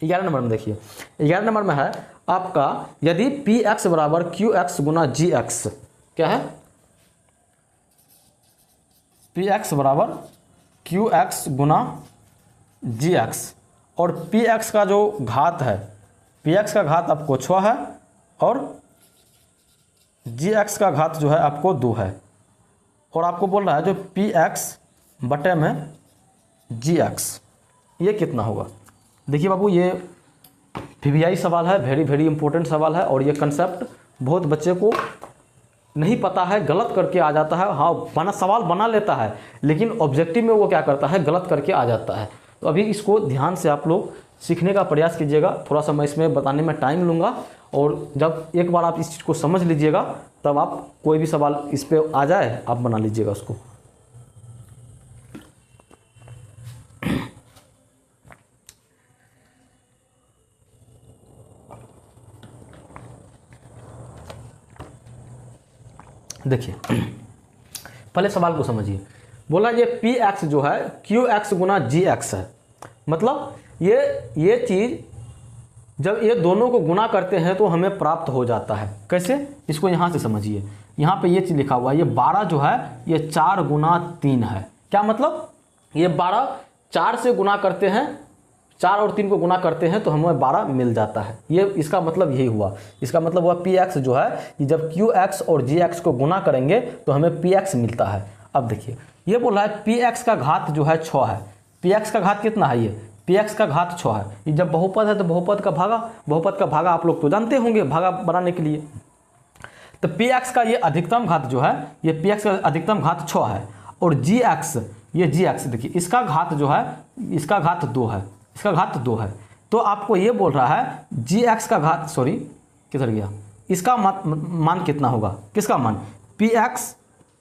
11 number में देखिए, 11 number में है आपका, यदि पी एक्स बराबर क्यू एक्स गुना जी एक्स, क्या है, पी एक्स बराबर क्यू एक्स गुना जी एक्स, और पी एक्स का जो घात है, पी एक्स का घात आपको 6 है और जी एक्स का घात जो है आपको 2 है, और आपको बोल रहा है जो पी एक्स बटे में जी एक्स ये कितना होगा। देखिए बाबू, ये पीवीआई सवाल है, वेरी वेरी इंपॉर्टेंट सवाल है, और ये कंसेप्ट बहुत बच्चे को नहीं पता है, गलत करके आ जाता है। हाँ, सवाल बना लेता है लेकिन ऑब्जेक्टिव में वो क्या करता है, गलत करके आ जाता है। तो अभी इसको ध्यान से आप लोग सीखने का प्रयास कीजिएगा। थोड़ा सा मैं इसमें बताने में टाइम लूँगा, और जब एक बार आप इस चीज़ को समझ लीजिएगा तब आप कोई भी सवाल इस पर आ जाए आप बना लीजिएगा उसको। देखिए पहले सवाल को समझिए। बोला ये पी एक्स जो है क्यू एक्स गुना जी एक्स है, मतलब ये चीज़ जब ये दोनों को गुना करते हैं तो हमें प्राप्त हो जाता है। कैसे, इसको यहाँ से समझिए। यहाँ पे ये चीज़ लिखा हुआ है, ये 12 जो है ये 4 गुना 3 है। क्या मतलब, ये 12 4 से गुना करते हैं, 4 और 3 को गुना करते हैं तो हमें 12 मिल जाता है। ये इसका मतलब यही हुआ। इसका मतलब हुआ पी एक्स जो है कि जब क्यू एक्स और जी एक्स को गुना करेंगे तो हमें पी एक्स मिलता है। अब देखिए ये बोला है पी एक्स का घात जो है 6 है। पी एक्स का घात कितना है, ये पी एक्स का घात 6 है। ये जब बहुपद है तो बहुपद का भागा आप लोग तो जानते होंगे भागा बनाने के लिए। तो पी एक्स का ये अधिकतम घात जो है, ये पी एक्स का अधिकतम घात 6 है, और जी एक्स, ये जी एक्स देखिए इसका घात जो है, इसका घात 2 है, इसका घात 2 है। तो आपको ये बोल रहा है जी एक्स का घात, सॉरी किधर गया, इसका मान कितना होगा, किसका मान, पी एक्स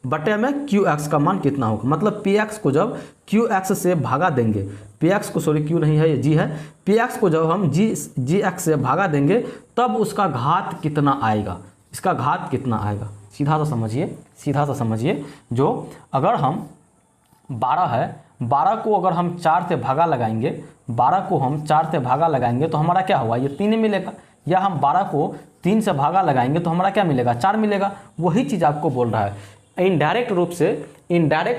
बटे में क्यू एक्स का मान कितना होगा। मतलब पी एक्स को जब क्यू एक्स से भागा देंगे, पी एक्स को, सॉरी क्यू नहीं है ये जी है, पी एक्स को जब हम जी एक्स से भागा देंगे तब उसका घात कितना आएगा, इसका घात कितना आएगा। सीधा सा समझिए, सीधा सा समझिए। जो अगर हम 12 है, 12 को अगर हम 4 से भागा लगाएंगे, 12 को हम 4 से भागा लगाएंगे तो हमारा क्या हुआ, ये 3 मिलेगा। या हम 12 को 3 से भागा लगाएंगे तो हमारा क्या मिलेगा, 4 मिलेगा। वही चीज़ आपको बोल रहा है। इनडायरेक्ट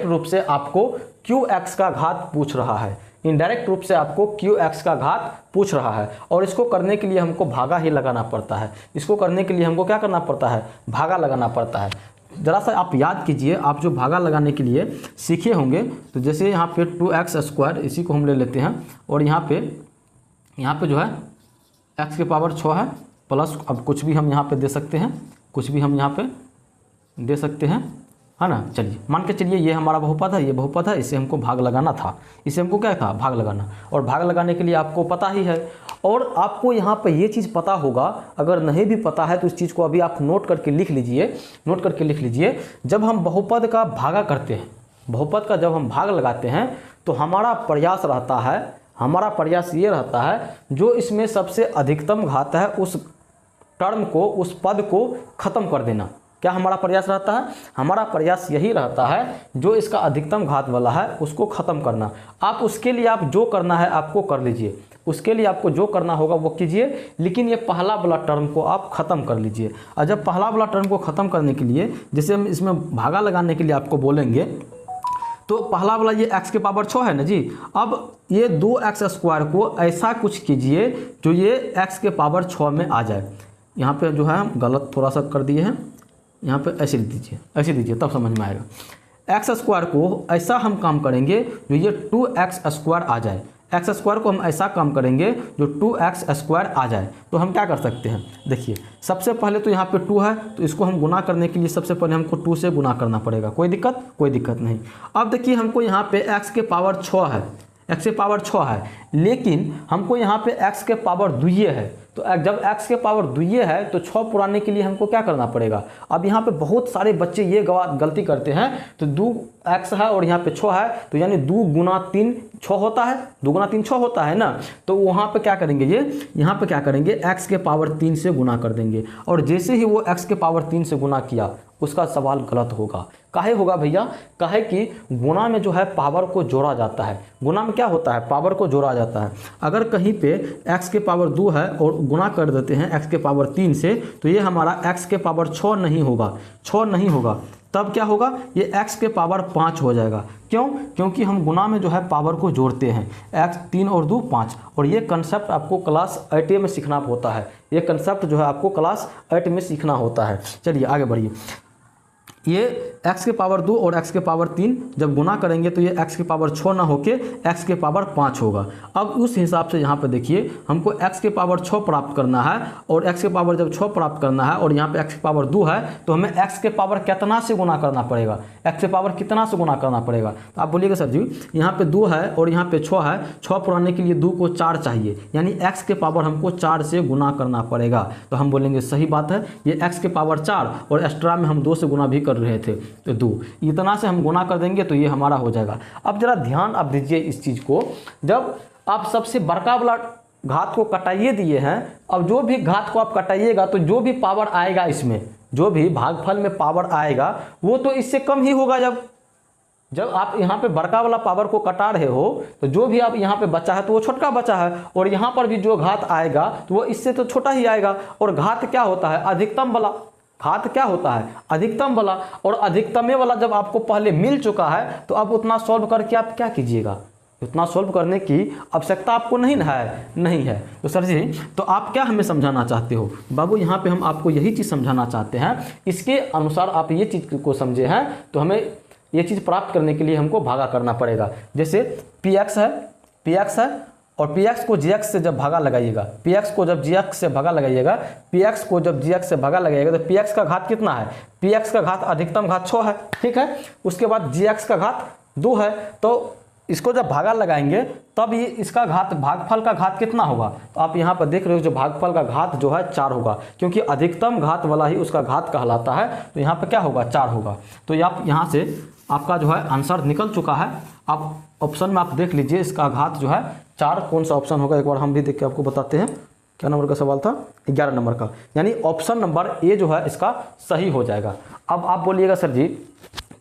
रूप से आपको क्यू एक्स का घात पूछ रहा है। इनडायरेक्ट रूप से आपको क्यू एक्स का घात पूछ रहा है, और इसको करने के लिए हमको भागा ही लगाना पड़ता है। इसको करने के लिए हमको क्या करना पड़ता है, भागा लगाना पड़ता है। ज़रा सा आप याद कीजिए, आप जो भागा लगाने के लिए सीखे होंगे, तो जैसे यहाँ पे 2x², इसी को हम ले लेते हैं, और यहाँ पे जो है x की पावर 6 है प्लस, अब कुछ भी हम यहाँ पे दे सकते हैं, कुछ भी हम यहाँ पे दे सकते हैं, है ना। चलिए मान के चलिए ये हमारा बहुपद है, ये बहुपद है, इसे हमको भाग लगाना था, इसे हमको क्या था, भाग लगाना। और भाग लगाने के लिए आपको पता ही है, और आपको यहाँ पे ये चीज़ पता होगा। अगर नहीं भी पता है तो इस चीज़ को अभी आप नोट करके लिख लीजिए। जब हम बहुपद का भागा करते हैं, बहुपद का जब हम भाग लगाते हैं तो हमारा प्रयास रहता है, हमारा प्रयास ये रहता है जो इसमें सबसे अधिकतम घात है उस टर्म को, उस पद को ख़त्म कर देना। क्या हमारा प्रयास रहता है, हमारा प्रयास यही रहता है जो इसका अधिकतम घात वाला है उसको ख़त्म करना। आप उसके लिए आप जो करना है आपको कर लीजिए, उसके लिए आपको जो करना होगा वो कीजिए, लेकिन ये पहला वाला टर्म को आप ख़त्म कर लीजिए। और जब पहला वाला टर्म को ख़त्म करने के लिए, जैसे हम इसमें भागा लगाने के लिए आपको बोलेंगे, तो पहला वाला ये x की पावर 6 है ना जी। अब ये 2x² को ऐसा कुछ कीजिए जो ये x के पावर 6 में आ जाए। यहाँ पे जो है हम गलत थोड़ा सा कर दिए हैं, यहाँ पे ऐसे दीजिए, ऐसे दीजिए तब समझ में आएगा। x² को ऐसा हम काम करेंगे जो ये 2x² आ जाए। x² को हम ऐसा काम करेंगे जो 2x² आ जाए। तो हम क्या कर सकते हैं, देखिए सबसे पहले तो यहाँ पे 2 है, तो इसको हम गुना करने के लिए सबसे पहले हमको 2 से गुना करना पड़ेगा। कोई दिक्कत नहीं। अब देखिए हमको यहाँ पे x के पावर 6 है, x के पावर 6 है, लेकिन हमको यहाँ पे x के पावर 2 है। तो जब x के पावर 2 है तो 6 पुराने के लिए हमको क्या करना पड़ेगा। अब यहाँ पे बहुत सारे बच्चे ये गलती करते हैं, तो 2x है और यहाँ पे 6 है, तो यानी 2 गुना 3 6 होता है, 2 गुना 3 6 होता है ना। तो वहाँ पे क्या करेंगे, ये यहाँ पे क्या करेंगे, x के पावर 3 से गुना कर देंगे। और जैसे ही वो x के पावर 3 से गुना किया उसका सवाल गलत होगा। काहे होगा भैया? काहे कि गुणा में जो है पावर को जोड़ा जाता है। गुणा में क्या होता है? पावर को जोड़ा जाता है। अगर कहीं पे x के पावर 2 है और गुणा कर देते हैं x के पावर 3 से, तो ये हमारा x के पावर 6 नहीं होगा, 6 नहीं होगा। तब क्या होगा? ये x के पावर 5 हो जाएगा। क्यों? क्योंकि हम गुणा में जो है पावर को जोड़ते हैं। x 3 और 2 5। और ये कंसेप्ट आपको क्लास 8 में सीखना होता है। ये कंसेप्ट जो है आपको क्लास 8 में सीखना होता है। चलिए आगे बढ़िए। ये x के पावर 2 और x के पावर 3 जब गुना करेंगे तो ये x के पावर 6 ना होके x के पावर 5 होगा। अब उस हिसाब से यहाँ पे देखिए, हमको x के पावर 6 प्राप्त करना है और x के पावर जब 6 प्राप्त करना है और यहाँ पे x के पावर 2 है, तो हमें x के पावर कितना से गुना करना पड़ेगा? x के पावर कितना से गुना करना पड़ेगा? तो आप बोलिएगा सर जी यहाँ पे 2 है और यहाँ पे 6 है, 6 पुराने के लिए 2 को 4 चाहिए, यानी x के पावर हमको 4 से गुना करना पड़ेगा। तो हम बोलेंगे सही बात है, ये x के पावर 4 और एक्स्ट्रा में हम 2 से गुना भी कर रहे थे, तो 2 इतना से हम गुना कर देंगे तो ये हमारा हो जाएगा। अब जरा ध्यान आप दीजिए इस चीज़ को, जब आप सबसे बड़का वाला घात को कटाइए दिए हैं, अब जो भी घात को आप कटाइएगा तो जो भी पावर आएगा इसमें, जो भी भागफल में पावर आएगा वो तो इससे कम ही होगा। जब आप यहाँ पे बड़का वाला पावर को कटा रहे हो तो जो भी आप यहाँ पे बचा है तो वो छोटा बचा है, और यहाँ पर भी जो घात आएगा तो वो इससे तो छोटा ही आएगा। और घात क्या होता है? अधिकतम वाला। घात क्या होता है? अधिकतम वाला। और अधिकतम वाला जब आपको पहले मिल चुका है तो अब उतना सॉल्व करके आप क्या कीजिएगा? उतना सॉल्व करने की आवश्यकता आपको नहीं है, नहीं है। तो सर जी तो आप क्या हमें समझाना चाहते हो? बाबू यहाँ पे हम आपको यही चीज़ समझाना चाहते हैं, इसके अनुसार आप ये चीज़ को समझे हैं तो हमें ये चीज़ प्राप्त करने के लिए हमको भागा करना पड़ेगा। जैसे px है और px को gx से जब भागा लगाइएगा, px को जब gx से भागा लगाइएगा, px को जब gx से भागा लगाइएगा तो px का घात कितना है? px का घात अधिकतम घात 6 है, ठीक है। उसके बाद gx का घात 2 है, तो इसको जब भागा लगाएंगे तब ये इसका घात, भागफल का घात कितना होगा? तो आप यहाँ पर देख रहे हो जो भागफल का घात जो है 4 होगा, क्योंकि अधिकतम घात वाला ही उसका घात कहलाता है। तो यहाँ पर क्या होगा? 4 होगा। तो आप यहाँ से आपका जो है आंसर निकल चुका है। आप ऑप्शन में आप देख लीजिए, इसका घात जो है 4 कौन सा ऑप्शन होगा, एक बार हम भी देख के आपको बताते हैं। क्या नंबर का सवाल था? 11 नंबर का, यानी ऑप्शन नंबर ए जो है इसका सही हो जाएगा। अब आप बोलिएगा सर जी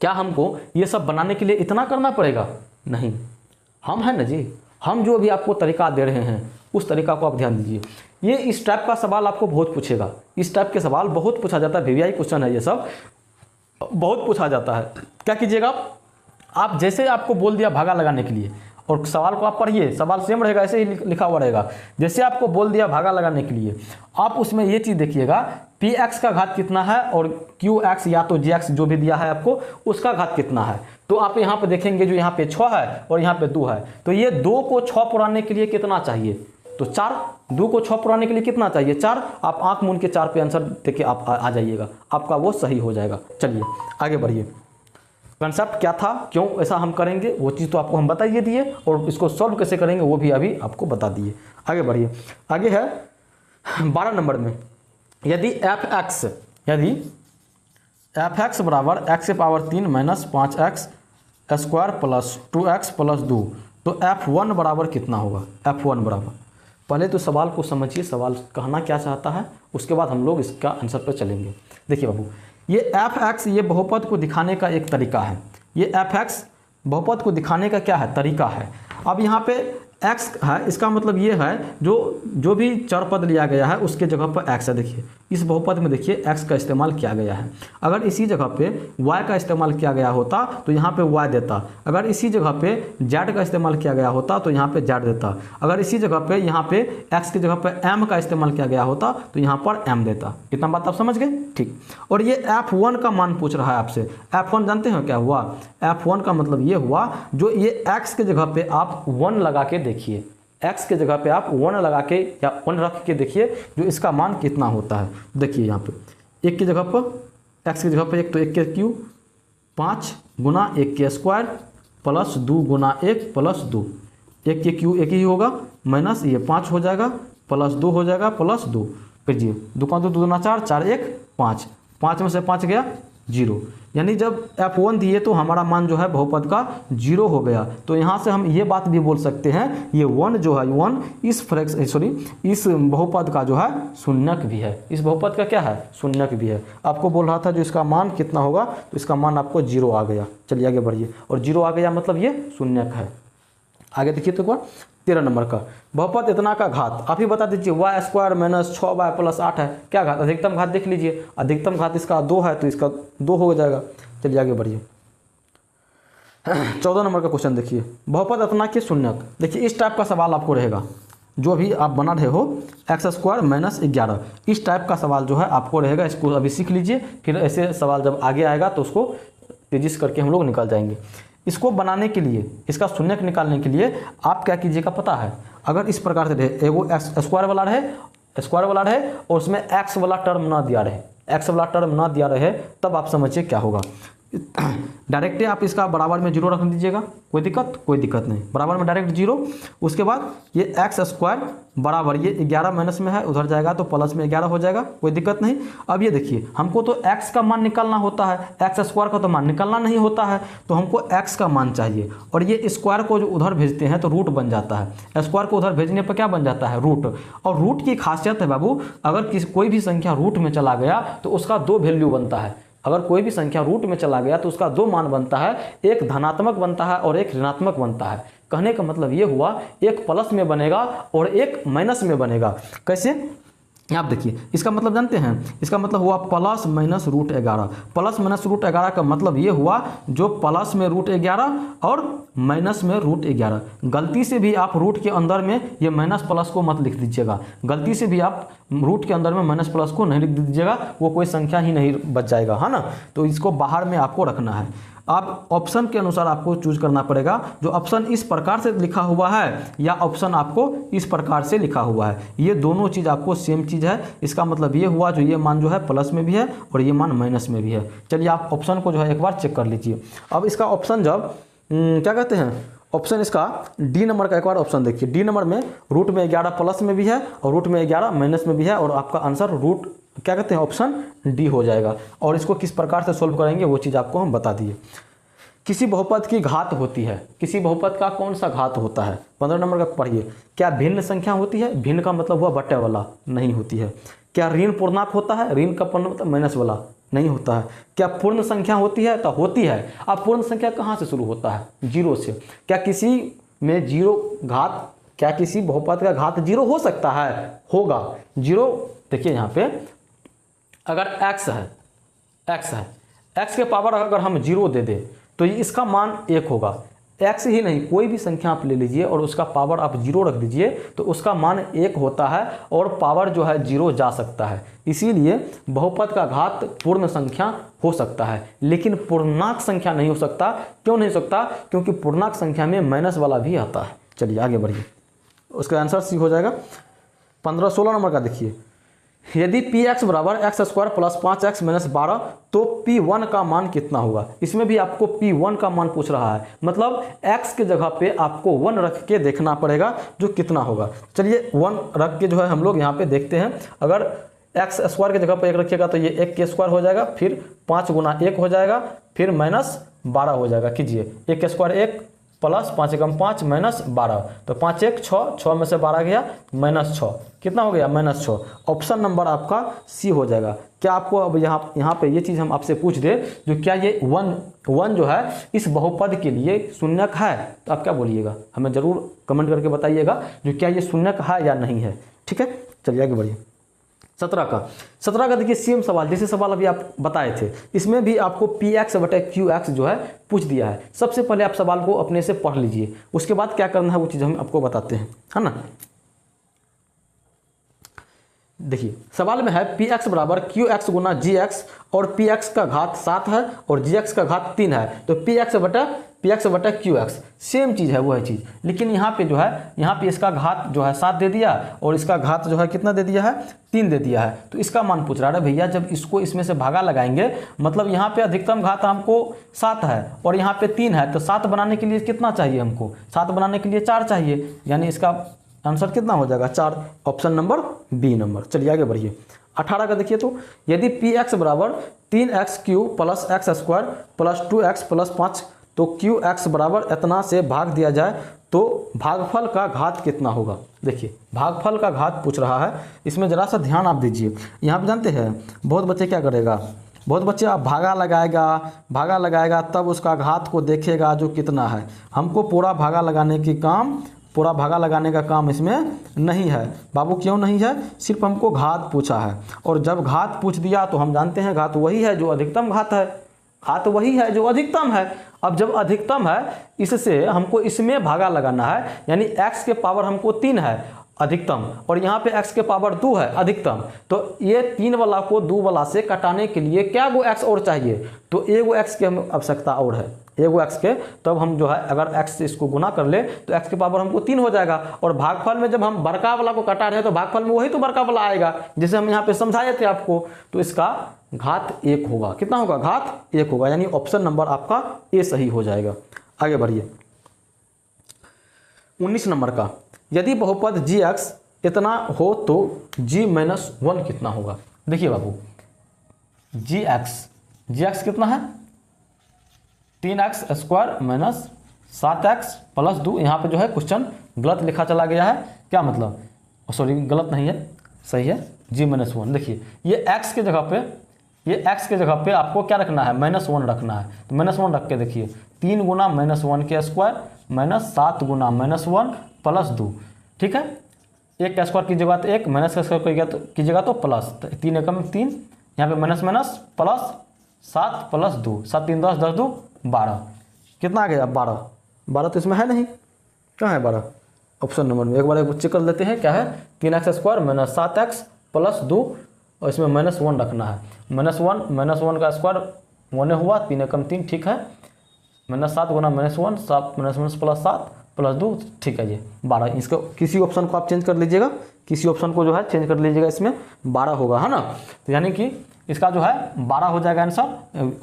क्या हमको ये सब बनाने के लिए इतना करना पड़ेगा? नहीं, हम हैं ना जी, हम जो भी आपको तरीका दे रहे हैं उस तरीका को आप ध्यान दीजिए। ये इस टाइप का सवाल आपको बहुत पूछेगा, इस टाइप के सवाल बहुत पूछा जाता है, वीवीआई क्वेश्चन है, ये सब बहुत पूछा जाता है। क्या कीजिएगा आप जैसे आपको बोल दिया भागा लगाने के लिए, और सवाल को आप पढ़िए, सवाल सेम रहेगा, ऐसे ही लिखा हुआ रहेगा। जैसे आपको बोल दिया भागा लगाने के लिए, आप उसमें ये चीज़ देखिएगा px का घात कितना है और qx या तो gx जो भी दिया है आपको उसका घात कितना है। तो आप यहाँ पे देखेंगे जो यहाँ पे 6 है और यहाँ पे 2 है, तो ये 2 को 6 पुराने के लिए कितना चाहिए? तो 4। 2 को 6 पुराने के लिए कितना चाहिए? 4। आप आंख मूंद के 4 पे आंसर देके आप आ जाइएगा, आपका वो सही हो जाएगा। चलिए आगे बढ़िए। कंसेप्ट क्या था, क्यों ऐसा हम करेंगे, वो चीज़ तो आपको हम बता ही दिए, और इसको सॉल्व कैसे करेंगे वो भी अभी आपको बता दिए। आगे बढ़िए। आगे है 12 नंबर में, यदि f(x) बराबर x के power 3 minus 5x square plus 2x plus 2, तो f1 बराबर कितना होगा? f1 बराबर, पहले तो सवाल को समझिए, सवाल कहना क्या चाहता है, उसके बाद हम लोग इसका आंसर पर चलेंगे। देखिए बाबू, ये f(x) ये बहुपद को दिखाने का एक तरीका है। ये f(x) बहुपद को दिखाने का क्या है? तरीका है। अब यहाँ पे x है, इसका मतलब ये है जो भी चर पद लिया गया है उसके जगह पर x है। देखिए इस बहुपद में देखिए x का इस्तेमाल किया गया है। अगर इसी जगह पे y का इस्तेमाल किया गया होता तो यहाँ पे y देता। अगर इसी जगह पे z का इस्तेमाल किया गया होता तो यहाँ पे z देता। अगर इसी जगह पे यहाँ पे x की जगह पे m का इस्तेमाल किया गया होता तो यहाँ पर m देता। इतना बात आप समझ गए? ठीक। और ये f1 का मान पूछ रहा है आपसे। f1 जानते हैं क्या हुआ? f1 का मतलब ये हुआ जो ये x के जगह पे आप 1 लगा के देखिए, x के जगह पे आप 1 लगा के या 1 रख के देखिए जो इसका मान कितना होता है। देखिए यहाँ पे 1 की जगह पर, x की जगह पर 1 तो 1 के क्यूब 5 गुना 1 के स्क्वायर प्लस 2 गुना 1 प्लस 2, 1 के क्यूब 1 ही होगा माइनस ये 5 हो जाएगा प्लस 2 हो जाएगा प्लस 2। फिर जी 2 का 2 2 दूना 4, 4 1 5, 5 में से 5 गया जीरो, यानी जब F1 दिए तो हमारा मान जो है बहुपद का जीरो हो गया। तो यहाँ से हम ये बात भी बोल सकते हैं ये 1 जो है 1 इस बहुपद का जो है शून्यक भी है। इस बहुपद का क्या है? शून्यक भी है। आपको बोल रहा था जो इसका मान कितना होगा, तो इसका मान आपको जीरो आ गया। चलिए आगे बढ़िए, और जीरो आ गया मतलब ये शून्यक है। आगे देखिए तो एक बार 13 नंबर का बहुपद इतना का घात, आप ही बता दीजिए y square minus 6y plus 8 है, क्या घात? अधिकतम घात देख लीजिए, अधिकतम घात इसका 2 है तो इसका 2 हो जाएगा। चलिए आगे बढ़िए 14 नंबर का क्वेश्चन देखिए, बहुपद इतना के शून्यक। देखिए इस टाइप का सवाल आपको रहेगा, जो भी आप बना रहे हो एक्स स्क्वायर माइनस 11, इस टाइप का सवाल जो है आपको रहेगा। इसको अभी सीख लीजिए, फिर ऐसे सवाल जब आगे आएगा तो उसको तेजी से करके हम लोग निकल जाएंगे। इसको बनाने के लिए, इसका शून्यक निकालने के लिए आप क्या कीजिएगा पता है? अगर इस प्रकार से रहे, एगो एक्स स्क्वायर वाला रहे और उसमें एक्स वाला टर्म ना दिया रहे, एक्स वाला टर्म ना दिया रहे, तब आप समझिए क्या होगा। डायरेक्ट आप इसका बराबर में जीरो रख दीजिएगा, कोई दिक्कत नहीं, बराबर में डायरेक्ट जीरो। उसके बाद ये एक्स स्क्वायर बराबर ये 11 माइनस में है, उधर जाएगा तो प्लस में 11 हो जाएगा, कोई दिक्कत नहीं। अब ये देखिए हमको तो एक्स का मान निकालना होता है, एक्स स्क्वायर का तो मान निकालना नहीं होता है, तो हमको एक्स का मान चाहिए। और ये स्क्वायर को जो उधर भेजते हैं तो रूट बन जाता है, स्क्वायर को उधर भेजने पर क्या बन जाता है? रूट। और रूट की खासियत है बाबू, अगर कोई भी संख्या रूट में चला गया तो उसका 2 वैल्यू बनता है। अगर कोई भी संख्या रूट में चला गया तो उसका 2 मान बनता है, एक धनात्मक बनता है और एक ऋणात्मक बनता है। कहने का मतलब ये हुआ एक प्लस में बनेगा और एक माइनस में बनेगा। कैसे? आप देखिए इसका मतलब जानते हैं, इसका मतलब हुआ plus minus root 11। Plus minus root 11 का मतलब ये हुआ जो प्लस में रूट 11 और माइनस में रूट 11। गलती से भी आप रूट के अंदर में ये माइनस प्लस को मत लिख दीजिएगा, गलती से भी आप रूट के अंदर में माइनस प्लस को नहीं लिख दीजिएगा, वो कोई संख्या ही नहीं बच जाएगा, है ना। तो इसको बाहर में आपको रखना है। आप ऑप्शन के अनुसार आपको चूज करना पड़ेगा, जो ऑप्शन इस प्रकार से लिखा हुआ है या ऑप्शन आपको इस प्रकार से लिखा हुआ है, ये दोनों चीज़ आपको सेम चीज़ है। इसका मतलब ये हुआ जो ये मान जो है प्लस में भी है और ये मान माइनस में भी है। चलिए आप ऑप्शन को जो है एक बार चेक कर लीजिए। अब इसका ऑप्शन जब क्या कहते हैं, ऑप्शन इसका डी नंबर का एक बार ऑप्शन देखिए। डी नंबर में रूट में 11 प्लस में भी है और रूट में 11 माइनस में भी है, और आपका आंसर रूट क्या कहते हैं ऑप्शन डी हो जाएगा। और इसको किस प्रकार से सोल्व करेंगे वो चीज़ आपको हम बता दिए। किसी बहुपद की घात होती है, किसी बहुपद का कौन सा घात होता है? 15 नंबर का पढ़िए। क्या भिन्न संख्या होती है? भिन्न का मतलब हुआ बट्टे वाला, नहीं होती है। क्या ऋण पूर्णांक होता है? ऋण का पूर्ण मतलब माइनस वाला, नहीं होता है। क्या पूर्ण संख्या होती है? तो होती है। अब पूर्ण संख्या कहाँ से शुरू होता है? जीरो से। क्या किसी में जीरो घात, क्या किसी बहुपद का घात जीरो हो सकता है? होगा। जीरो देखिए यहाँ पे अगर x है, x के पावर अगर हम जीरो दे दें तो ये इसका मान 1 होगा। x ही नहीं, कोई भी संख्या आप ले लीजिए और उसका पावर आप जीरो रख दीजिए तो उसका मान 1 होता है और पावर जो है जीरो जा सकता है। इसीलिए बहुपद का घात पूर्ण संख्या हो सकता है, लेकिन पूर्णांक संख्या नहीं हो सकता। क्यों नहीं हो सकता? क्योंकि पूर्णांक संख्या में माइनस वाला भी आता है। चलिए आगे बढ़िए, उसका आंसर सी हो जाएगा। 15-16 नंबर का देखिए। यदि px बराबर x square plus 5x minus 12 तो p1 का मान कितना होगा? इसमें भी आपको p1 का मान पूछ रहा है, मतलब x के जगह पे आपको 1 रख के देखना पड़ेगा जो कितना होगा। चलिए 1 रख के जो है हम लोग यहाँ पे देखते हैं। अगर एक्स स्क्वायर की जगह पे 1 रखिएगा तो ये 1 के स्क्वायर हो जाएगा, फिर 5 गुना 1 हो जाएगा, फिर माइनस 12 हो जाएगा। कीजिए 1 के स्क्वायर 1 प्लस 5 एकम 5 माइनस 12, तो 5 1 6, 6 में से 12 गया माइनस 6, कितना हो गया? माइनस 6। ऑप्शन नंबर आपका सी हो जाएगा। क्या आपको अब यहाँ पे ये चीज़ हम आपसे पूछ दे जो क्या ये 1 जो है इस बहुपद के लिए शून्यक है, तो आप क्या बोलिएगा? हमें ज़रूर कमेंट करके बताइएगा जो क्या ये शून्यक है या नहीं है। ठीक है, चलिए आगे बढ़िए। 17 का देखिए सेम सवाल, जैसे सवाल अभी आप बताए थे, इसमें भी आपको px बटे qx जो है पूछ दिया है। सबसे पहले आप सवाल को अपने से पढ़ लीजिए, उसके बाद क्या करना है वो चीज़ हम आपको बताते हैं, है ना। देखिए सवाल में है px बराबर qx गुना gx और px का घात 7 है और gx का घात 3 है, तो px बटा qx सेम चीज़ है, वो है चीज़। लेकिन यहाँ पे जो है, यहाँ पे इसका घात जो है 7 दे दिया और इसका घात जो है कितना दे दिया है? 3 दे दिया है। तो इसका मान पूछ रहा है भैया, जब इसको इसमें से भागा लगाएंगे, मतलब यहाँ पे अधिकतम घात हमको 7 है और यहाँ पे 3 है, तो 7 बनाने के लिए कितना चाहिए हमको? 7 बनाने के लिए 4 चाहिए, यानी इसका आंसर कितना हो जाएगा? 4। Option number B number. चलिए आगे बढ़िए। 18 का देखिए, तो यदि पी एक्स बराबर 3x³ plus x square plus 2x plus 5, तो क्यू एक्स बराबर इतना से भाग दिया जाए तो भागफल का घात कितना होगा। देखिए भागफल का घात पूछ रहा है, इसमें ज़रा सा ध्यान आप दीजिए। यहाँ पे जानते हैं बहुत बच्चे क्या करेगा, बहुत बच्चे आप भागा लगाएगा तब उसका घात को देखेगा जो कितना है। हमको पूरा भागा लगाने का काम इसमें नहीं है बाबू। क्यों नहीं है, सिर्फ हमको घात पूछा है, और जब घात पूछ दिया तो हम जानते हैं घात वही है जो अधिकतम घात है, घात वही है जो अधिकतम है। अब जब अधिकतम है इससे हमको इसमें भागा लगाना है, यानी x के पावर हमको 3 है अधिकतम, और यहाँ पे x के पावर 2 है अधिकतम। तो ये 3 वाला को 2 वाला से कटाने के लिए क्या गो x और चाहिए, तो एगो x की हमें आवश्यकता और है, एगो x के। तब हम जो है अगर x से इसको गुना कर ले तो x के पावर हमको 3 हो जाएगा, और भागफल में जब हम बड़का वाला को कटा रहे हैं तो भागफल में वही तो बड़का वाला आएगा जिसे हम यहाँ पे समझाए थे आपको। तो इसका घात 1 होगा। कितना होगा, घात 1 होगा, यानी ऑप्शन नंबर आपका ए सही हो जाएगा। आगे बढ़िए 19 नंबर का, यदि बहुपद gx इतना हो तो g-1 कितना होगा। देखिए बाबू gx कितना है, 3x² माइनस 7x प्लस 2। यहाँ पे जो है क्वेश्चन गलत लिखा चला गया है, क्या मतलब, सॉरी गलत नहीं है, सही है g-1। देखिए ये x के जगह पे आपको क्या रखना है, -1 रखना है। तो -1 रख के देखिए 3 गुना -1 के स्क्वायर माइनस 7 गुना -1 प्लस 2, ठीक है। 1 का स्क्वायर की जगह तो 1, माइनस का स्क्वायर की जगह तो प्लस, 3 एकम 3, यहाँ पे माइनस प्लस 7 प्लस 2, 7 3 10 10 2 12, कितना आ गया 12 तो इसमें है नहीं, कहाँ है 12, ऑप्शन नंबर में। एक बार चेक कर लेते हैं क्या है, 3x² माइनस 7x प्लस 2, और इसमें -1 रखना है। -1 का स्क्वायर 1 हुआ, 3 एकम 3, ठीक है। -7 गुना -1 7 प्लस 7 प्लस 2, ठीक है, ये 12। इसको किसी ऑप्शन को आप चेंज कर लीजिएगा, किसी ऑप्शन को जो है चेंज कर लीजिएगा, इसमें 12 होगा, है ना। तो यानी कि इसका जो है 12 हो जाएगा आंसर,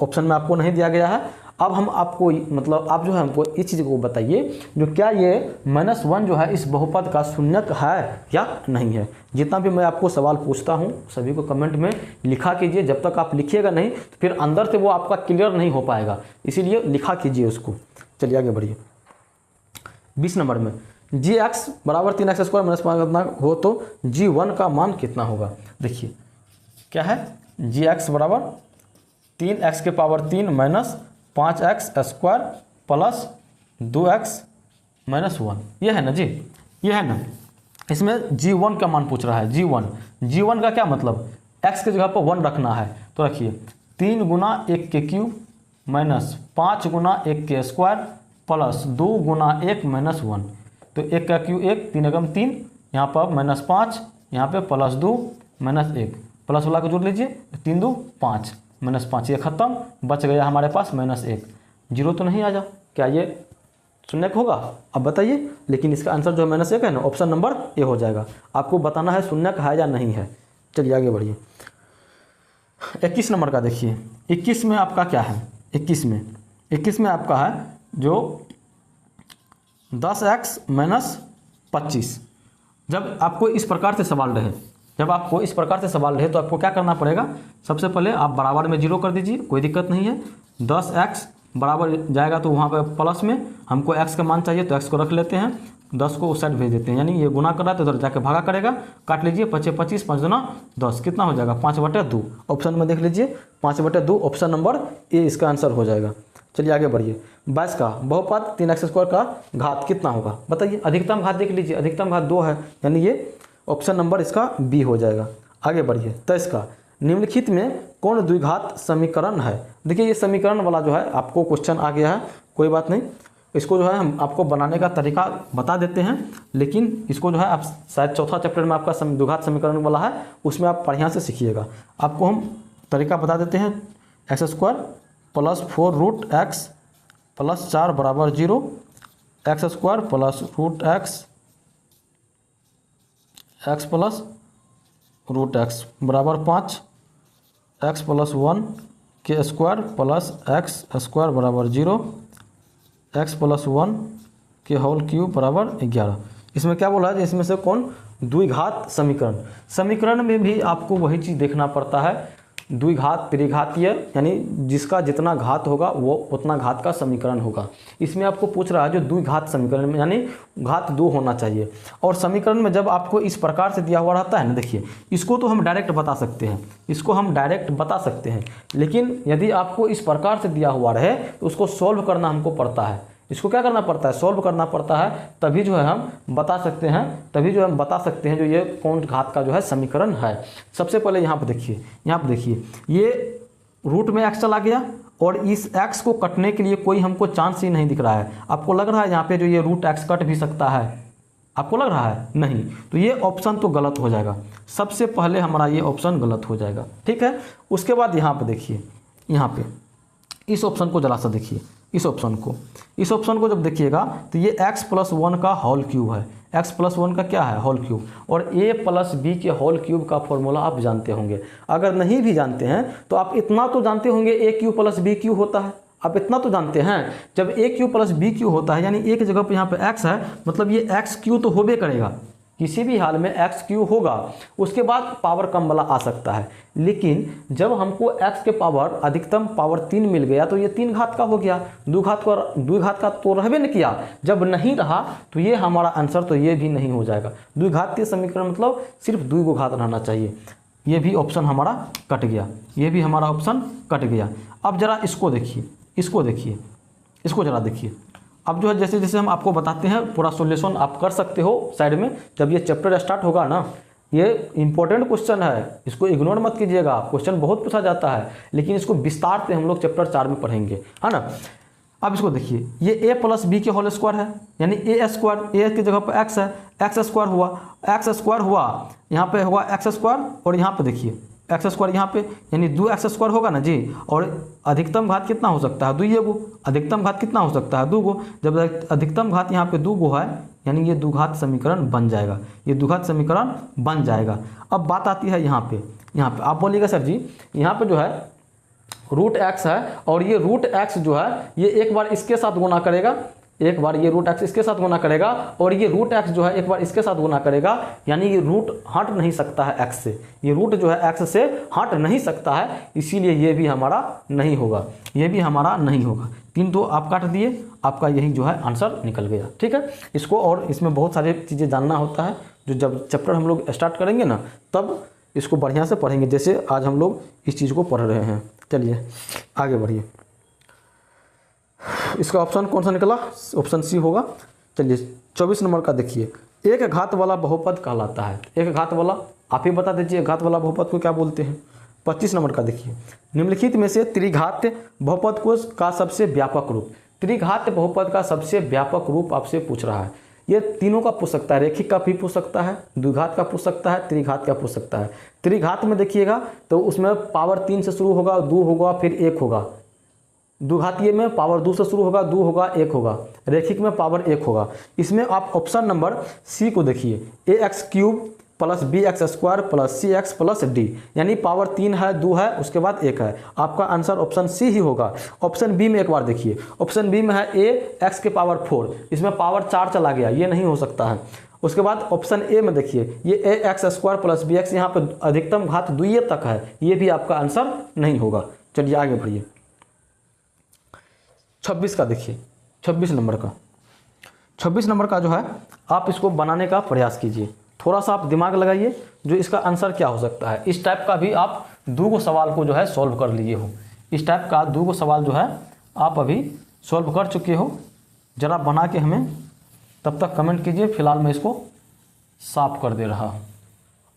ऑप्शन में आपको नहीं दिया गया है। अब हम आपको मतलब आप जो है हमको इस चीज़ को बताइए जो क्या ये -1 जो है इस बहुपद का शून्यक है या नहीं है। जितना भी मैं आपको सवाल पूछता हूँ सभी को कमेंट में लिखा कीजिए, जब तक आप लिखिएगा नहीं तो फिर अंदर से वो आपका क्लियर नहीं हो पाएगा, इसीलिए लिखा कीजिए उसको। चलिए आगे बढ़िए 20 नंबर में, gx बराबर 3x² माइनस 5 हो तो g1 का मान कितना होगा। देखिए क्या है, gx बराबर 3x के power 3 minus 5x² plus 2x minus 1, ये है ना जी, ये है ना। इसमें g1 का मान पूछ रहा है, g1 का क्या मतलब, x के जगह पर 1 रखना है। तो रखिए 3 गुना 1 के क्यूब माइनस 5 गुना 1 के स्क्वायर प्लस 2 गुना 1 माइनस 1। तो 1 का क्यू 1, 3 एकम 3, यहाँ पर -5, यहाँ पे प्लस 2 माइनस 1, प्लस वाला को जोड़ लीजिए, 3 2 5 माइनस 5, ये खत्म, बच गया हमारे पास -1। 0 तो नहीं आ जा, क्या ये शून्यक होगा, अब बताइए। लेकिन इसका आंसर जो है -1 है ना, ऑप्शन नंबर ए हो जाएगा। आपको बताना है शून्यक है या नहीं है। चलिए आगे बढ़िए 21 नंबर का देखिए, 21 में आपका क्या है, 21 में आपका है जो 10x माइनस 25। जब आपको इस प्रकार से सवाल रहे तो आपको क्या करना पड़ेगा, सबसे पहले आप बराबर में 0 कर दीजिए, कोई दिक्कत नहीं है। 10x बराबर जाएगा तो वहाँ पे प्लस में हमको x का मान चाहिए तो x को रख लेते हैं, 10 को उस साइड भेज देते हैं, यानी ये गुना कर रहा है तो उधर जाके भागा करेगा, काट लीजिए 25 25 5 दूना 10, कितना हो जाएगा 5/2। ऑप्शन में देख लीजिए 5/2, ऑप्शन नंबर ए इसका आंसर हो जाएगा। चलिए आगे बढ़िए 22 का, बहुपद 3x² का घात कितना होगा बताइए। अधिकतम घात देख लीजिए, अधिकतम घात 2 है, यानी ये ऑप्शन नंबर इसका बी हो जाएगा। आगे बढ़िए 23 का, निम्नलिखित में कौन द्विघात समीकरण है। देखिए ये समीकरण वाला जो है आपको क्वेश्चन आ गया है, कोई बात नहीं, इसको जो है हम आपको बनाने का तरीका बता देते हैं, लेकिन इसको जो है आप शायद चौथा चैप्टर में आपका द्विघात समीकरण वाला है, उसमें आप बढ़िया से सीखिएगा। आपको हम तरीका बता देते हैं, x² प्लस 4√x प्लस 4 बराबर 0, x² plus √x plus √x बराबर 5, x प्लस 1 के स्क्वायर प्लस x² बराबर 0, x प्लस 1 के होल क्यूब बराबर 11। इसमें क्या बोला है, इसमें से कौन, द्विघात समीकरण। समीकरण में भी आपको वही चीज़ देखना पड़ता है, द्विघात त्रिघातीय, यानी जिसका जितना घात होगा वो उतना घात का समीकरण होगा। इसमें आपको पूछ रहा है जो द्विघात समीकरण में, यानी घात 2 होना चाहिए। और समीकरण में जब आपको इस प्रकार से दिया हुआ रहता है ना, देखिए इसको तो हम डायरेक्ट बता सकते हैं, इसको हम डायरेक्ट बता सकते हैं, लेकिन यदि आपको इस प्रकार से दिया हुआ रहे तो उसको सॉल्व करना हमको पड़ता है। इसको क्या करना पड़ता है, सॉल्व करना पड़ता है, तभी जो है हम बता सकते हैं, तभी जो हम बता सकते हैं जो ये कौन घात का जो है समीकरण है। सबसे पहले यहाँ पे देखिए, यहाँ पे देखिए ये रूट में x चला गया और इस x को कटने के लिए कोई हमको चांस ही नहीं दिख रहा है। आपको लग रहा है यहाँ पे जो ये रूट x कट भी सकता है, आपको लग रहा है नहीं, तो ये ऑप्शन तो गलत हो जाएगा। सबसे पहले हमारा ये ऑप्शन गलत हो जाएगा, ठीक है। उसके बाद यहाँ पे देखिए, यहाँ पे इस ऑप्शन को जरा सा देखिए, इस ऑप्शन को जब देखिएगा तो ये x+1 का होल क्यूब है। x+1 का क्या है, होल क्यूब। और a+b के होल क्यूब का फॉर्मूला आप जानते होंगे। अगर नहीं भी जानते हैं तो आप इतना तो जानते होंगे, a³ + b³ होता है। आप इतना तो जानते हैं, जब a³ + b³ होता है यानी एक जगह पे यहाँ पे x है, मतलब ये x³ तो होबे करेगा, किसी भी हाल में x³ होगा। उसके बाद पावर कम वाला आ सकता है, लेकिन जब हमको x के पावर अधिकतम पावर 3 मिल गया तो ये 3 घात का हो गया, द्विघात का तो रहबे न किया। जब नहीं रहा तो ये हमारा आंसर तो ये भी नहीं हो जाएगा। द्विघातीय समीकरण मतलब सिर्फ 2 घात रहना चाहिए। ये भी ऑप्शन हमारा कट गया, ये भी हमारा ऑप्शन कट गया। अब जरा इसको देखिए, इसको जरा देखिए। अब जो है जैसे जैसे हम आपको बताते हैं पूरा सॉल्यूशन आप कर सकते हो साइड में। जब ये चैप्टर स्टार्ट होगा ना, ये इंपॉर्टेंट क्वेश्चन है, इसको इग्नोर मत कीजिएगा। क्वेश्चन बहुत पूछा जाता है, लेकिन इसको विस्तार से हम लोग चैप्टर 4 में पढ़ेंगे, है ना। अब इसको देखिए, ये a+b के होल स्क्वायर है, यानी a² a की जगह पर x है, x² हुआ, यहाँ पे हुआ x² और यहाँ पे देखिए x² यहाँ पे, यानी 2x² होगा ना जी। और अधिकतम घात कितना हो सकता है, 2 अधिकतम घात कितना हो सकता है, 2। जब अधिकतम घात यहाँ पे 2 है, यानी ये द्विघात समीकरण बन जाएगा, ये द्विघात समीकरण बन जाएगा। अब बात आती है यहाँ पे आप बोलिएगा सर जी यहाँ पे जो है √x है, और ये √x जो है ये एक बार इसके साथ गुना करेगा, एक बार ये √x इसके साथ गुना करेगा, और ये √x जो है एक बार इसके साथ गुना करेगा, यानी ये रूट हट नहीं सकता है x से, ये रूट जो है x से हट नहीं सकता है, इसीलिए ये भी हमारा नहीं होगा, ये भी हमारा नहीं होगा। 3 तो आप काट दिए, आपका यही जो है आंसर निकल गया, ठीक है। इसको और इसमें बहुत सारी चीज़ें जानना होता है, जो जब चैप्टर हम लोग स्टार्ट करेंगे ना तब इसको बढ़िया से पढ़ेंगे, जैसे आज हम लोग इस चीज़ को पढ़ रहे हैं। चलिए आगे बढ़िए। इसका ऑप्शन कौन सा निकला, ऑप्शन सी होगा। चलिए 24 नंबर का देखिए, एक घात वाला बहुपद कहलाता है। एक घात वाला, आप ही बता दीजिए घात वाला बहुपद को क्या बोलते हैं। 25 नंबर का देखिए, निम्नलिखित में से त्रिघात बहुपद को का सबसे व्यापक रूप, त्रिघात बहुपद का सबसे व्यापक रूप आपसे पूछ रहा है। ये तीनों का पूछ सकता है, रेखिक का भी पूछ सकता है, द्विघात का पूछ सकता है, त्रिघात का पूछ सकता है। त्रिघात में देखिएगा तो उसमें पावर 3 से शुरू होगा, 2 होगा, फिर 1 होगा। द्विघातीय में पावर 2 से शुरू होगा, 2 होगा, 1 होगा। रेखिक में पावर 1 होगा। इसमें आप ऑप्शन नंबर सी को देखिए, a³ + bx² + cx + d, यानी पावर 3 है, 2 है, उसके बाद 1 है। आपका आंसर ऑप्शन सी ही होगा। ऑप्शन बी में एक बार देखिए, ऑप्शन बी में है a x के पावर 4, इसमें पावर 4 चला गया, ये नहीं हो सकता है। उसके बाद ऑप्शन ए में देखिए, ये ax² + bx, यहाँ पे अधिकतम घात 2 तक है, ये भी आपका आंसर नहीं होगा। चलिए आगे बढ़िए। 26 का देखिए, 26 नंबर का, 26 नंबर का जो है आप इसको बनाने का प्रयास कीजिए, थोड़ा सा आप दिमाग लगाइए जो इसका आंसर क्या हो सकता है। इस टाइप का भी आप 2 सवाल को जो है सॉल्व कर लिए हो, इस टाइप का 2 सवाल जो है आप अभी सॉल्व कर चुके हो। ज़रा बना के हमें तब तक कमेंट कीजिए। फिलहाल मैं इसको साफ कर दे रहा हूँ।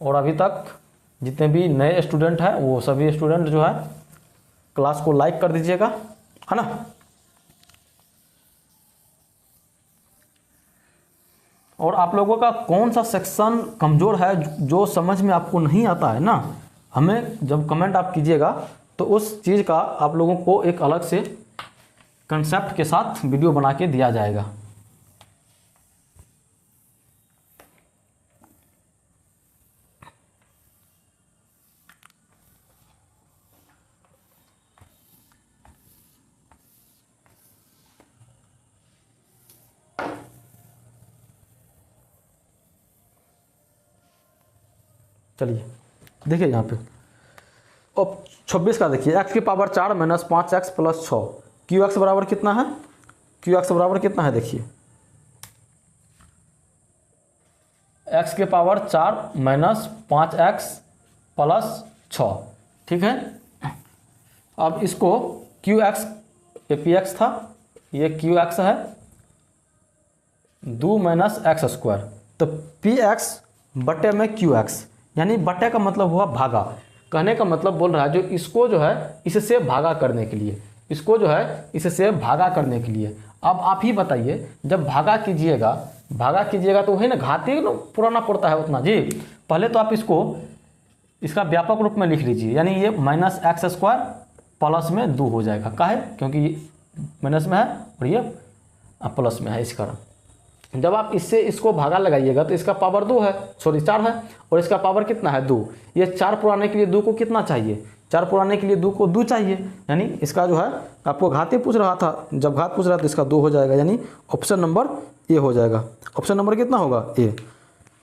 और अभी तक जितने भी नए स्टूडेंट हैं वो सभी स्टूडेंट जो है क्लास को लाइक कर दीजिएगा, है ना। और आप लोगों का कौन सा सेक्शन कमज़ोर है जो समझ में आपको नहीं आता है ना, हमें जब कमेंट आप कीजिएगा तो उस चीज़ का आप लोगों को एक अलग से कंसेप्ट के साथ वीडियो बना के दिया जाएगा। चलिए देखिए यहाँ पे अब 26 का देखिए x की power 4 minus 5x plus 6 Q x बराबर कितना है, क्यू एक्स बराबर कितना है देखिए x के पावर 4 माइनस 5x प्लस 6, ठीक है। अब इसको क्यू एक्स, ये पी एक्स था, ये क्यू एक्स है 2 माइनस एक्स स्क्वायर, तो पी एक्स बटे में क्यू एक्स, यानी बटे का मतलब हुआ भागा। कहने का मतलब बोल रहा है जो इसको जो है इससे भागा करने के लिए, इसको जो है इससे भागा करने के लिए। अब आप ही बताइए जब भागा कीजिएगा तो वही ना घाती ना पुराना पड़ता है उतना जी। पहले तो आप इसको इसका व्यापक रूप में लिख लीजिए, यानी ये माइनस एक्स स्क्वायर प्लस में 2 हो जाएगा। काहे? क्योंकि ये माइनस में है और ये प्लस में है, इस कारण। जब आप इससे इसको भागा लगाइएगा तो इसका पावर 2 है, सॉरी 4 है, और इसका पावर कितना है 2। ये 4 पुराने के लिए 2 को कितना चाहिए, 4 पुराने के लिए 2 को 2 चाहिए, यानी इसका जो है आपको घाती पूछ रहा था, जब घात पूछ रहा था तो इसका 2 हो जाएगा, यानी ऑप्शन नंबर ए हो जाएगा। ऑप्शन नंबर कितना होगा ए।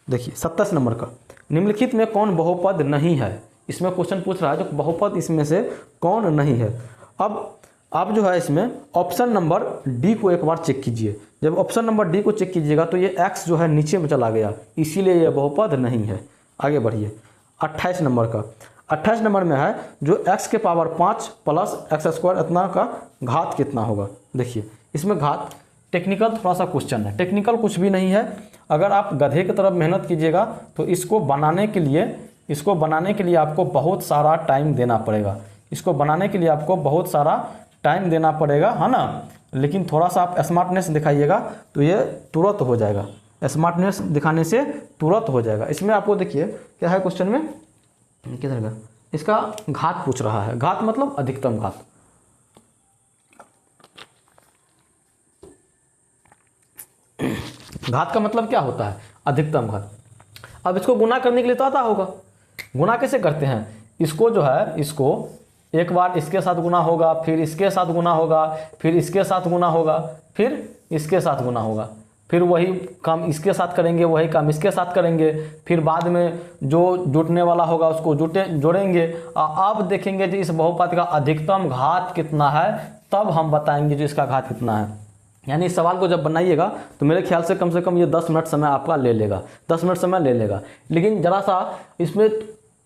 देखिए 27 नंबर का, निम्नलिखित में कौन बहुपद नहीं है। इसमें क्वेश्चन पूछ रहा है जो बहुपद इसमें से कौन नहीं है। अब आप जो है इसमें ऑप्शन नंबर डी को एक बार चेक कीजिए। जब ऑप्शन नंबर डी को चेक कीजिएगा तो ये x जो है नीचे में चला गया, इसीलिए ये बहुपद नहीं है। आगे बढ़िए 28 नंबर का, 28 नंबर में है जो x के पावर 5 प्लस एक्स स्क्वायर इतना का घात कितना होगा। देखिए इसमें घात टेक्निकल थोड़ा सा क्वेश्चन है, टेक्निकल कुछ भी नहीं है। अगर आप गधे की तरफ मेहनत कीजिएगा तो इसको बनाने के लिए आपको बहुत सारा टाइम देना पड़ेगा, इसको बनाने के लिए आपको बहुत सारा टाइम देना पड़ेगा, है ना। लेकिन थोड़ा सा आप स्मार्टनेस दिखाइएगा तो ये तुरंत हो जाएगा, स्मार्टनेस दिखाने से तुरंत हो जाएगा। इसमें आपको देखिए क्या है क्वेश्चन में, किधर का, इसका घात पूछ रहा है। घात मतलब अधिकतम घात। घात का मतलब क्या होता है, अधिकतम घात। अब इसको गुना करने के लिए तो आता होगा, गुना कैसे करते हैं। इसको जो है इसको एक बार इसके साथ गुना होगा, फिर इसके साथ गुना होगा, फिर इसके साथ गुना होगा, फिर इसके साथ गुना होगा, फिर वही काम इसके साथ करेंगे, वही काम इसके साथ करेंगे, फिर बाद में जो जुटने वाला होगा उसको जोड़ेंगे। अब देखेंगे कि इस बहुपद का अधिकतम घात कितना है, तब हम बताएंगे जो इसका घात कितना है। यानी इस सवाल को जब बनाइएगा तो मेरे ख्याल से कम ये 10 मिनट समय आपका ले लेगा, 10 मिनट समय ले लेगा। लेकिन ज़रा सा इसमें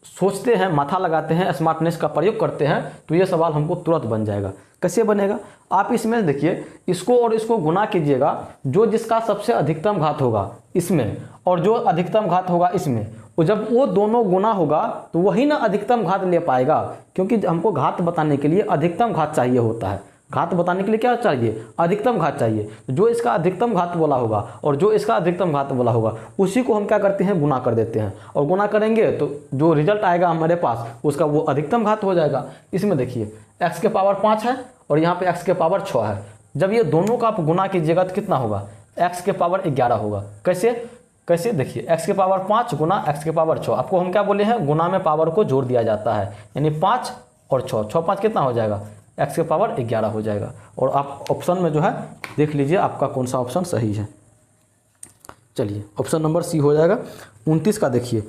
सोचते हैं, माथा लगाते हैं, स्मार्टनेस का प्रयोग करते हैं तो ये सवाल हमको तुरंत बन जाएगा। कैसे बनेगा, आप इसमें देखिए इसको और इसको गुना कीजिएगा, जो जिसका सबसे अधिकतम घात होगा इसमें और जो अधिकतम घात होगा इसमें, और जब वो दोनों गुना होगा तो वही ना अधिकतम घात ले पाएगा। क्योंकि हमको घात बताने के लिए अधिकतम घात चाहिए होता है, घात बताने के लिए क्या चाहिए, अधिकतम घात चाहिए। जो इसका अधिकतम घात बोला होगा और जो इसका अधिकतम घात बोला होगा उसी को हम क्या करते हैं, गुना कर देते हैं, और गुना करेंगे तो जो रिजल्ट आएगा हमारे पास उसका वो अधिकतम घात हो जाएगा। इसमें देखिए x के पावर 5 है और यहाँ पे x के पावर 6 है। जब ये दोनों का आप गुना कीजिएगा तो कितना होगा, x के पावर 11 होगा। कैसे देखिए x के पावर 5 गुना x के पावर 6, आपको हम क्या बोले हैं, गुना में पावर को जोड़ दिया जाता है, यानी 5 और 6, 6 5 कितना हो जाएगा, x के पावर 11 हो जाएगा। और आप ऑप्शन में जो है देख लीजिए आपका कौन सा ऑप्शन सही है। चलिए ऑप्शन नंबर सी हो जाएगा। 29 का देखिए,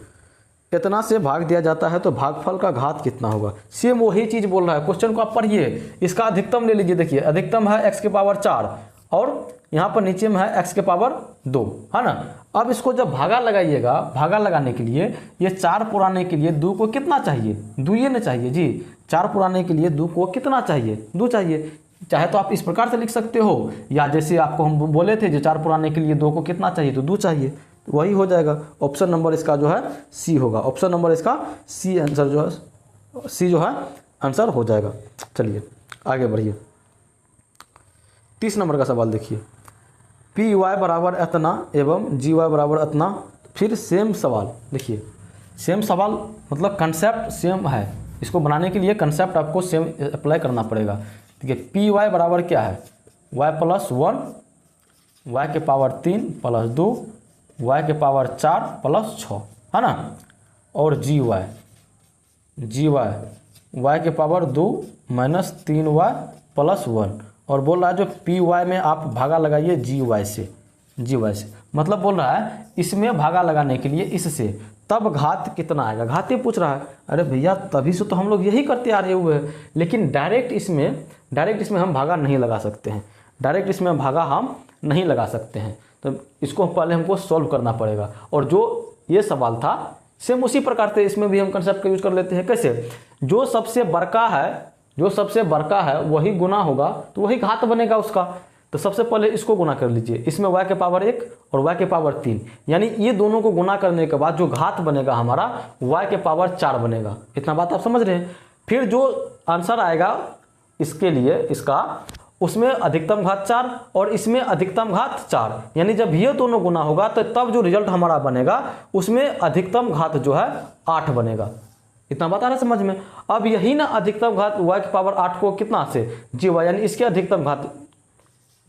इतना से भाग दिया जाता है तो भागफल का घात कितना होगा। सेम वही चीज़ बोल रहा है, क्वेश्चन को आप पढ़िए, इसका अधिकतम ले लीजिए। देखिए अधिकतम है x के पावर 4 और यहाँ पर नीचे में है x के पावर 2, है ना। अब इसको जब भागा लगाइएगा, भागा लगाने के लिए ये 4 पुराने के लिए 2 को कितना चाहिए, 2 ये ना चाहिए जी। 4 पुराने के लिए 2 को कितना चाहिए, 2 चाहिए। चाहे तो आप इस प्रकार से लिख सकते हो, या जैसे आपको हम बोले थे जो 4 पुराने के लिए 2 को कितना चाहिए, तो 2 चाहिए, तो वही हो जाएगा। ऑप्शन नंबर इसका जो है सी होगा। ऑप्शन नंबर इसका सी आंसर जो है, सी जो है आंसर हो जाएगा। चलिए आगे बढ़िए 30 नंबर का सवाल देखिए, पी वाई बराबर इतना एवं जी वाई बराबर इतना। फिर सेम सवाल, देखिए सेम सवाल मतलब कंसेप्ट सेम है, इसको बनाने के लिए कंसेप्ट आपको सेम अप्लाई करना पड़ेगा। ठीक है, पी वाई बराबर क्या है, वाई प्लस 1, वाई के पावर 3 प्लस 2, वाई के पावर 4 प्लस 6, है ना। और जी वाई वाई के पावर 2 माइनस 3y प्लस 1। और बोल रहा है जो पी वाई में आप भागा लगाइए जी वाई से, मतलब बोल रहा है इसमें भागा लगाने के लिए इससे, तब घात कितना आएगा, घात ये पूछ रहा है। अरे भैया तभी से तो हम लोग यही करते आ रहे हुए हैं, लेकिन डायरेक्ट इसमें हम भागा नहीं लगा सकते हैं, डायरेक्ट इसमें भागा हम नहीं लगा सकते हैं। तो इसको पहले हमको सॉल्व करना पड़ेगा। और जो ये सवाल था सेम उसी प्रकार से इसमें भी हम कंसेप्ट का यूज कर लेते हैं। कैसे, जो सबसे बड़का है वही गुना होगा तो वही घात बनेगा उसका। तो सबसे पहले इसको गुना कर लीजिए, इसमें y के पावर 1 और y के पावर 3, यानी ये दोनों को गुना करने के बाद जो घात बनेगा हमारा y के पावर 4 बनेगा। इतना बात आप समझ रहे हैं। फिर जो आंसर आएगा इसके लिए इसका, उसमें अधिकतम घात 4 और इसमें अधिकतम घात 4, यानी जब ये दोनों गुना होगा तो तब जो रिजल्ट हमारा बनेगा उसमें अधिकतम घात जो है 8 बनेगा। इतना बात आ रहा है समझ में। अब यही ना अधिकतम घात y के पावर 8 को कितना से जी y, यानी इसके अधिकतम घात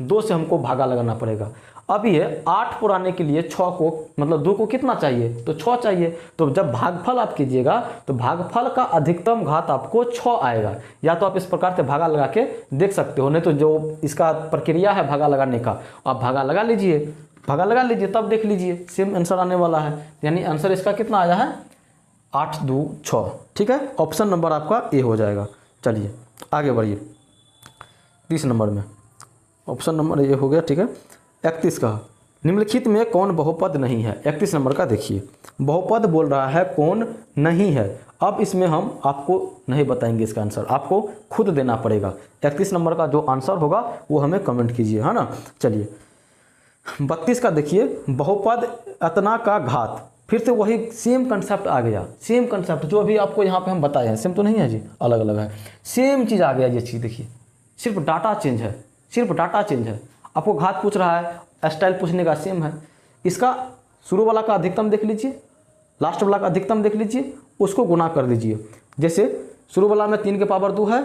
2 से हमको भागा लगाना पड़ेगा। अब ये 8 पुराने के लिए 6 को मतलब 2 को कितना चाहिए, तो 6 चाहिए। तो जब भागफल आप कीजिएगा तो भागफल का अधिकतम घात आपको 6 आएगा। या तो आप इस प्रकार से भागा लगा के देख सकते हो, नहीं तो जो इसका प्रक्रिया है भागा लगाने का आप भागा लगा लीजिए, तब देख लीजिए सेम आंसर आने वाला है। यानी आंसर इसका कितना आया है 8 2 6। ठीक है, ऑप्शन नंबर आपका ए हो जाएगा। चलिए आगे बढ़िए 30 नंबर में, ऑप्शन नंबर ये हो गया। ठीक है, 31 का, निम्नलिखित में कौन बहुपद नहीं है। 31 नंबर का देखिए, बहुपद बोल रहा है कौन नहीं है। अब इसमें हम आपको नहीं बताएंगे इसका आंसर, आपको खुद देना पड़ेगा। 31 नंबर का जो आंसर होगा वो हमें कमेंट कीजिए, है ना। चलिए 32 का देखिए, बहुपद अतना का घात, फिर से वही सेम कंसेप्ट आ गया, सेम कंसेप्ट जो अभी आपको यहाँ पे हम बताए हैं, सेम तो नहीं है जी, अलग अलग है, सेम चीज़ आ गया। ये चीज़ देखिए, सिर्फ डाटा चेंज है, आपको घात पूछ रहा है, स्टाइल पूछने का सेम है। इसका शुरू वाला का अधिकतम देख लीजिए, लास्ट वाला का अधिकतम देख लीजिए, उसको गुना कर दीजिए। जैसे शुरू वाला में 3 के पावर 2 है,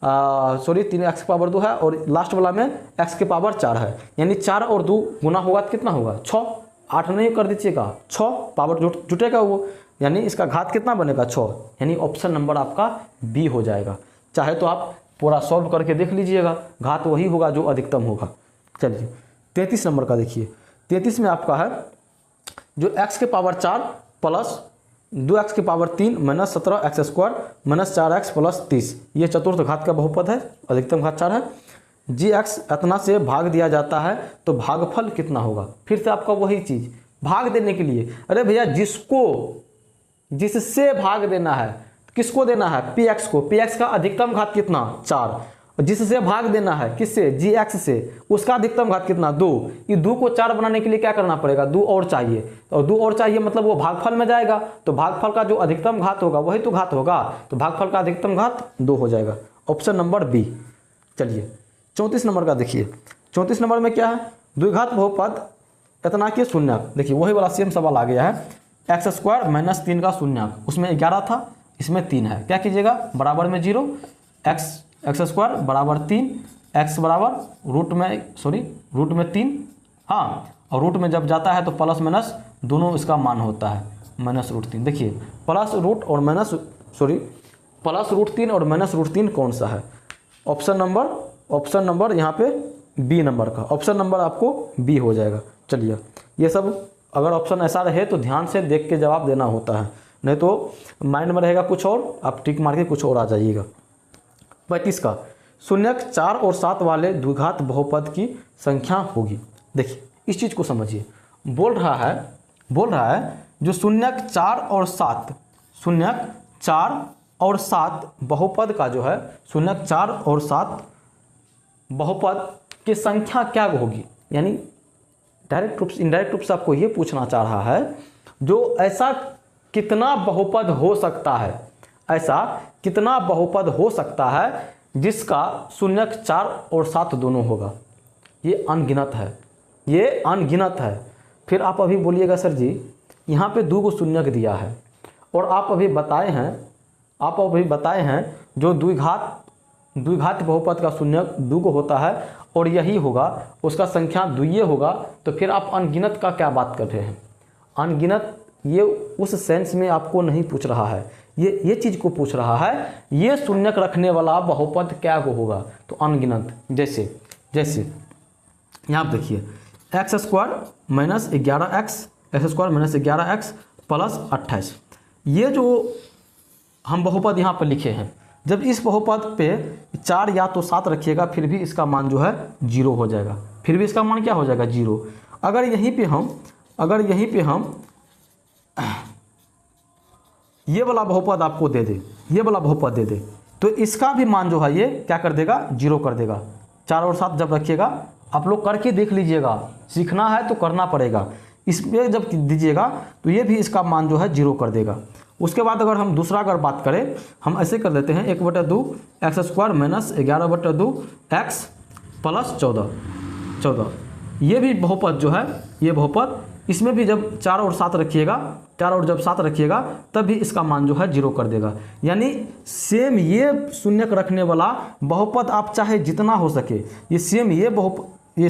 3x के पावर 2 है, और लास्ट वाला में x के पावर 4 है, यानी 4 और 2 गुना होगा तो कितना होगा 6। 8 नहीं कर दीजिएगा, 6 पावर जुटेगा वो, यानी इसका घात कितना बनेगा 6, यानी ऑप्शन नंबर आपका बी हो जाएगा। चाहे तो आप पूरा सॉल्व करके देख लीजिएगा, घात वही होगा जो अधिकतम होगा। चलिए 33 नंबर का देखिए, 33 में आपका है जो x के पावर 4 प्लस 2x के power 3 minus 17x² minus 4x plus 30, ये चतुर्थ घात का बहुपद है, अधिकतम घात 4 है। gx इतना से भाग दिया जाता है तो भागफल कितना होगा। फिर से आपका वही चीज़, भाग देने के लिए, अरे भैया जिससे भाग देना है, किसको देना है px को, px का अधिकतम घात कितना 4, जिससे भाग देना है किससे gx से, उसका अधिकतम घात कितना 2। ये 2 को 4 बनाने के लिए क्या करना पड़ेगा, 2 और चाहिए, और 2 और चाहिए मतलब वो भागफल में जाएगा, तो भागफल का जो अधिकतम घात होगा वही तो घात होगा, तो भागफल का अधिकतम घात 2 हो जाएगा, ऑप्शन नंबर बी। चलिए 34 नंबर का देखिए, 34 नंबर में क्या है, द्विघात बहुपद इतना के शून्यक। देखिए वही वाला सेम सवाल आ गया है, x² माइनस 3 का शून्यक, उसमें 11 था, इसमें 3 है, क्या कीजिएगा बराबर में 0, x² बराबर 3, x बराबर रूट में 3, हाँ, और रूट में जब जाता है तो प्लस माइनस दोनों इसका मान होता है -√3। देखिए प्लस रूट √3 और -√3 कौन सा है, ऑप्शन नंबर यहाँ पे बी नंबर का, ऑप्शन नंबर आपको बी हो जाएगा। चलिए ये सब अगर ऑप्शन ऐसा रहे तो ध्यान से देख के जवाब देना होता है, नहीं तो माइंड में रहेगा कुछ और, आप टिक मार के कुछ और आ जाइएगा। 35 का, शून्यक 4 और 7 वाले द्विघात बहुपद की संख्या होगी। देखिए इस चीज़ को समझिए, बोल रहा है जो शून्यक 4 और 7 बहुपद का जो है, शून्यक 4 और 7 बहुपद की संख्या क्या होगी, यानी इनडायरेक्ट रूप से आपको ये पूछना चाह रहा है जो ऐसा कितना बहुपद हो सकता है, जिसका शून्यक 4 और 7 दोनों होगा। ये अनगिनत है। फिर आप अभी बोलिएगा सर जी यहाँ पे 2 को शून्यक दिया है, और आप अभी बताए हैं जो द्विघात बहुपद का शून्यक 2 को होता है और यही होगा, उसका संख्या द्वितीय होगा, तो फिर आप अनगिनत का क्या बात कर रहे हैं। अनगिनत ये उस सेंस में आपको नहीं पूछ रहा है, ये चीज़ को पूछ रहा है, ये शून्यक रखने वाला बहुपद क्या को होगा, तो अनगिनत। जैसे यहाँ देखिए x² minus 11x x square minus 11x plus 28। ये जो हम बहुपद यहाँ पर लिखे हैं, जब इस बहुपद पे 4 या तो 7 रखिएगा फिर भी इसका मान जो है 0 हो जाएगा, फिर भी इसका मान क्या हो जाएगा 0। अगर यहीं पे हम ये वाला बहुपद आपको दे दे, ये वाला बहुपद दे दे, तो इसका भी मान जो है ये क्या कर देगा 0 कर देगा। 4 और 7 जब रखिएगा, आप लोग करके देख लीजिएगा, सीखना है तो करना पड़ेगा। इसमें जब दीजिएगा तो ये भी इसका मान जो है 0 कर देगा। उसके बाद अगर हम दूसरा अगर बात करें, हम ऐसे कर लेते हैं 1/2 x square minus 11/2 x plus 14। ये भी बहुपद जो है, ये बहुपद, इसमें भी जब 4 और 7 रखिएगा, 4 और जब 7 रखिएगा तब भी इसका मान जो है 0 कर देगा। यानी सेम ये शून्यक रखने वाला बहुपद आप चाहे जितना हो सके, ये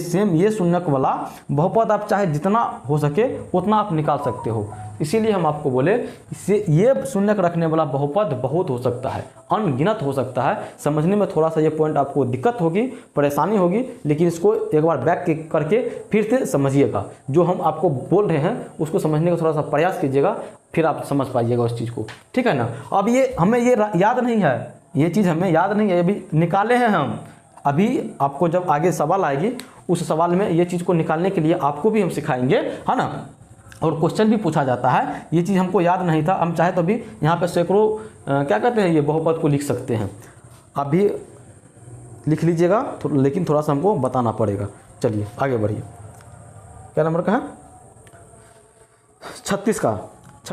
सेम ये शून्यक वाला बहुपद आप चाहे जितना हो सके उतना आप निकाल सकते हो। इसीलिए हम आपको बोले इससे ये शून्यक रखने वाला बहुपद बहुत हो सकता है, अनगिनत हो सकता है। समझने में थोड़ा सा ये पॉइंट आपको दिक्कत होगी, परेशानी होगी, लेकिन इसको एक बार बैक करके फिर से समझिएगा। जो हम आपको बोल रहे हैं उसको समझने का थोड़ा सा प्रयास कीजिएगा, फिर आप समझ पाइएगा उस चीज़ को, ठीक है ना। अब ये हमें ये याद नहीं है, ये चीज़ हमें याद नहीं है, अभी निकाले हैं हम। अभी आपको जब आगे सवाल आएगी उस सवाल में ये चीज़ को निकालने के लिए आपको भी हम सिखाएंगे, है ना। और क्वेश्चन भी पूछा जाता है, ये चीज़ हमको याद नहीं था, हम चाहे तो अभी यहाँ पे सैकड़ों क्या कहते हैं ये बहुपद को लिख सकते हैं। आप भी लिख लीजिएगा, लेकिन थोड़ा सा हमको बताना पड़ेगा। चलिए आगे बढ़िए, क्या नंबर का है 36 का।